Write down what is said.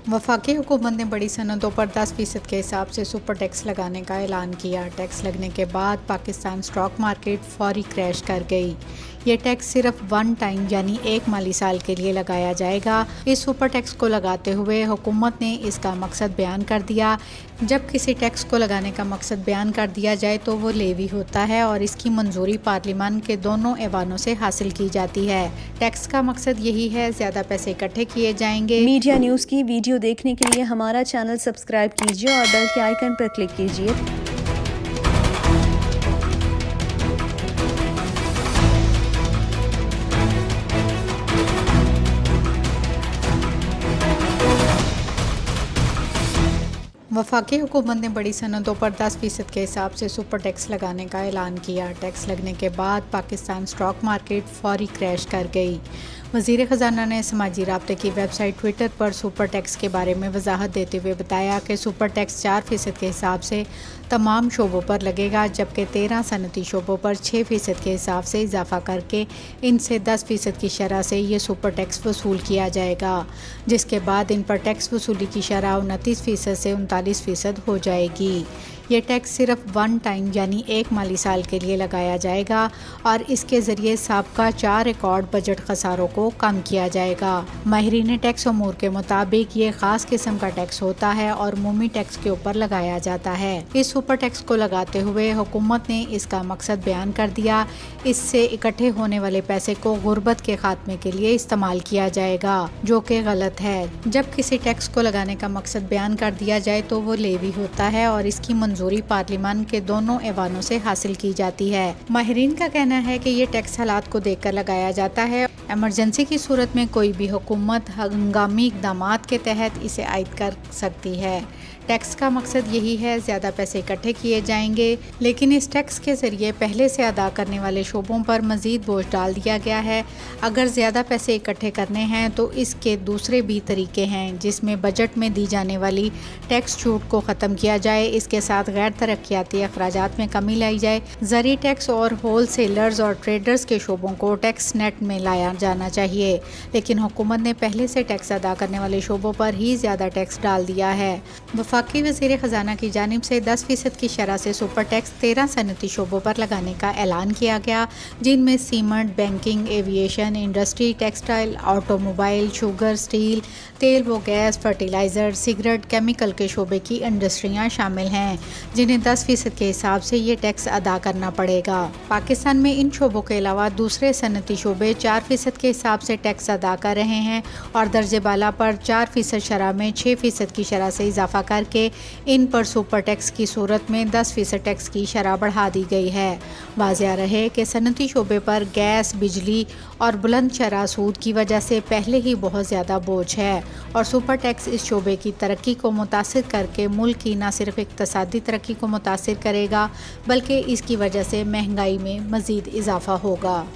वफाकी हुकूमत ने बड़ी सनतों पर 10% के हिसाब से सुपर टैक्स लगाने का ऐलान किया। टैक्स लगने के बाद पाकिस्तान स्टॉक मार्केट फौरी क्रैश कर गई। ये टैक्स सिर्फ वन टाइम यानी एक माली साल के लिए लगाया जाएगा। इस सुपर टैक्स को लगाते हुए हुकूमत ने इसका मकसद बयान कर दिया। जब किसी टैक्स को लगाने का मकसद बयान कर दिया जाए तो वो लेवी होता है और इसकी मंजूरी पार्लियामान के दोनों ऐवानों से हासिल की जाती है। टैक्स का मकसद यही है, ज़्यादा पैसे इकट्ठे किए जाएंगे। मीडिया न्यूज़ की वीडियो देखने के लिए हमारा चैनल सब्सक्राइब कीजिए और बेल के आइकन पर क्लिक कीजिए। वफाकी हुकूमत ने बड़ी सनतों पर 10% के हिसाब से सुपर टैक्स लगाने का ऐलान किया। टैक्स लगने के बाद पाकिस्तान स्टॉक मार्केट फौरी क्रैश कर गई। वज़ीर ख़जाना ने समाजी राब्ते की वेबसाइट ट्विटर पर सुपर टैक्स के बारे में वजाहत देते हुए बताया कि सुपर टैक्स 4% के हिसाब से तमाम शोबों पर लगेगा, जबकि 13 सनती शोबों पर 6% के हिसाब से इजाफा करके इनसे 10% की शरह से ये सुपर टैक्स वसूल किया जाएगा, जिसके बाद इन पर टैक्स वसूली की शरह 29% से 39% हो जाएगी। ये टैक्स सिर्फ वन टाइम यानी एक माली साल के लिए लगाया जाएगा और इसके ज़रिए साबका 4 रिकॉर्ड बजट खसारों को कम किया जाएगा। माहिरीन टैक्स अमूर के मुताबिक ये ख़ास किस्म का टैक्स होता है और उमूमी टैक्स के ऊपर लगाया जाता है। इस सुपर टैक्स को लगाते हुए हुकूमत ने इसका मकसद बयान कर दिया। इससे इकट्ठे होने वाले पैसे को गुर्बत के खात्मे के लिए इस्तेमाल किया जाएगा, जो कि गलत है। जब किसी टैक्स को लगाने का मकसद बयान कर दिया जाए तो वो लेवी होता है और इसकी मंजूरी पार्लियामान के दोनों ऐवानों से हासिल की जाती है। माहिरीन का कहना है कि ये टैक्स हालात को देखकर लगाया जाता है। इमरजेंसी की सूरत में कोई भी हुकूमत हंगामी इक़दामात के तहत इसे आयद कर सकती है। टैक्स का मकसद यही है, ज़्यादा पैसे इकट्ठे किए जाएंगे, लेकिन इस टैक्स के ज़रिए पहले से अदा करने वाले शोबों पर मज़ीद बोझ डाल दिया गया है। अगर ज़्यादा पैसे इकट्ठे करने हैं तो इसके दूसरे भी तरीके हैं, जिसमें बजट में दी जाने वाली टैक्स छूट को ख़त्म किया जाए। इसके साथ गैर तरक्याती अखराजात में कमी लाई जाए। ज़री टैक्स और होल सेलर्स और ट्रेडर्स के शोबों को टैक्स नेट में लाया जाना चाहिए, लेकिन हुकूमत ने पहले से टैक्स अदा करने वाले शोबों पर ही ज़्यादा टैक्स डाल दिया है। वफाकी वज़ीर ख़जाना की जानिब से 10% की शरह से सुपर टैक्स 13 सनती शोबों पर लगाने का ऐलान किया गया, जिनमें cement, banking, aviation industry, textile, automobile, sugar, steel, तेल व गैस, फर्टिलाइज़र, सिगरेट, केमिकल के शोबे की इंडस्ट्रियाँ शामिल हैं, जिन्हें 10% के हिसाब से ये टैक्स अदा करना पड़ेगा। पाकिस्तान में इन शोबों के अलावा दूसरे सनती शोबे 4% के हिसाब से टैक्स अदा कर रहे हैं और दर्जे बाला पर 4% शरह में 6% की शरह से इजाफा करके इन पर सुपर टैक्स की सूरत में 10% टैक्स की शरह बढ़ा दी गई है। वाज़िया रहे कि सनती शोबे पर गैस, बिजली और बुलंद शरह सूद की वजह से पहले ही बहुत ज़्यादा बोझ है और सुपर टैक्स इस शोबे की तरक्की को मुतासिर करके मुल्क की न सिर्फ इक़्तिसादी तरक्की को मुतासिर करेगा, बल्कि इसकी वजह से महंगाई में मज़ीद इजाफा होगा।